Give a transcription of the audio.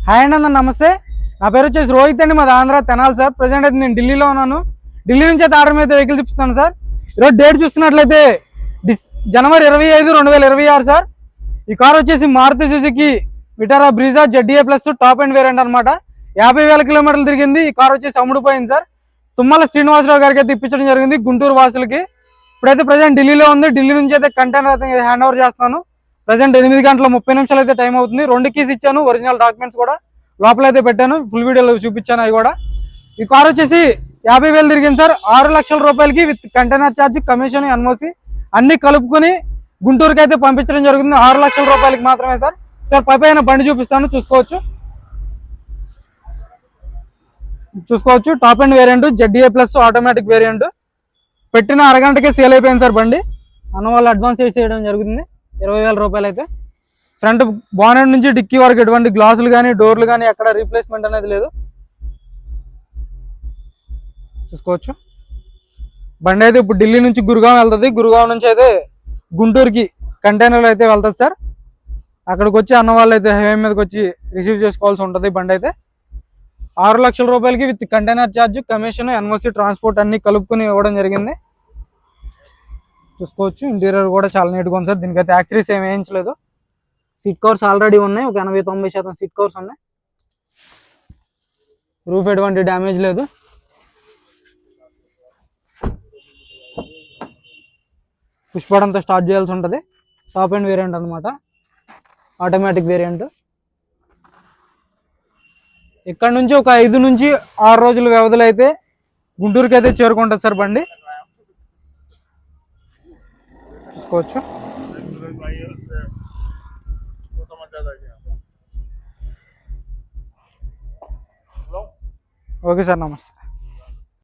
Hi అండి అన్న, నమస్తే. నా పేరు వచ్చేసి రోహిత్ అండి, మాది ఆంధ్ర తెనాలి సార్. ప్రజెంట్ అయితే నేను ఢిల్లీలో ఉన్నాను. ఢిల్లీ నుంచి అయితే ఆర్డర్ అయితే వెహికల్ చూపిస్తాను సార్. ఈరోజు డేట్ చూస్తున్నట్లయితే జనవరి 25, 2026 సార్. ఈ కార్ వచ్చేసి Maruti Suzuki Vitara Brezza ZDA plus top and variant అనమాట. 50,000 కిలోమీటర్లు తిరిగింది. ఈ కార్ వచ్చేసి అమ్ముడుపోయింది సార్. తుమ్మల శ్రీనివాసరావు గారికి అయితే ఇప్పించడం జరిగింది, గుంటూరు వాసులకి. ఇప్పుడైతే ప్రజెంట్ ఢిల్లీలో ఉంది. ఢిల్లీ నుంచి అయితే కంటైనర్ అయితే హ్యాండ్ ఓవర్ చేస్తాను. ప్రజెంట్ 8 గంటల 30 నిమిషాలు అయితే టైం అవుతుంది. 2 కీస్ ఇచ్చాను, ఒరిజినల్ డాక్యుమెంట్స్ కూడా లోపల అయితే పెట్టాను, ఫుల్ వీడియోలో చూపించాను అవి కూడా. ఈ కార్ వచ్చేసి 50,000 తిరిగింది సార్. 6 లక్షల రూపాయలకి with container charge, commission, NOC అన్ని కలుపుకొని గుంటూరుకి అయితే పంపించడం జరుగుతుంది. 6 లక్షల రూపాయలకి మాత్రమే సార్. సార్ పైన బండి చూపిస్తాను, చూసుకోవచ్చు. Top and variant ZDA plus automatic variant. పెట్టిన అరగంటకే సేల్ అయిపోయింది సార్ బండి. అన్న వాళ్ళు అడ్వాన్స్ చేయడం జరుగుతుంది 20,000 రూపాయలు అయితే. ఫ్రంట్ బానెట్ నుంచి డిక్కీ వరకు ఎటువంటి గ్లాసులు కానీ డోర్లు కానీ ఎక్కడ రీప్లేస్మెంట్ అనేది లేదు, చూసుకోవచ్చు. బండి అయితే ఇప్పుడు ఢిల్లీ నుంచి గురుగాం వెళ్తుంది. గురుగాం నుంచి అయితే గుంటూరుకి కంటైనర్లు అయితే వెళ్తుంది సార్. అక్కడికి వచ్చి అన్న వాళ్ళు అయితే హైవే మీదకి వచ్చి రిసీవ్ చేసుకోవాల్సి ఉంటుంది. బండి అయితే 6 లక్షల రూపాయలకి with container charge, commission, NOC, transport అన్ని కలుపుకొని ఇవ్వడం జరిగింది, చూసుకోవచ్చు. ఇంటీరియర్ కూడా చాలా నీట్గా ఉంది సార్. దీనికైతే యాక్సరీస్ ఏమి వేయించలేదు. సీట్ కవర్స్ ఆల్రెడీ ఉన్నాయి, ఒక 80-90% సీట్ కవర్స్ ఉన్నాయి. రూఫ్ ఎటువంటి డ్యామేజ్ లేదు. పుష్ బటన్తో స్టార్ట్ చేయాల్సి ఉంటుంది. టాప్ అండ్ వేరియంట్ అనమాట, ఆటోమేటిక్ వేరియంట్. ఇక్కడ నుంచి ఒక 5 నుంచి 6 రోజుల వ్యవధిలో అయితే గుంటూరుకి అయితే చేరుకుంటుంది సార్ బండి, చూసుకోవచ్చు. ఓకే సార్, నమస్తే.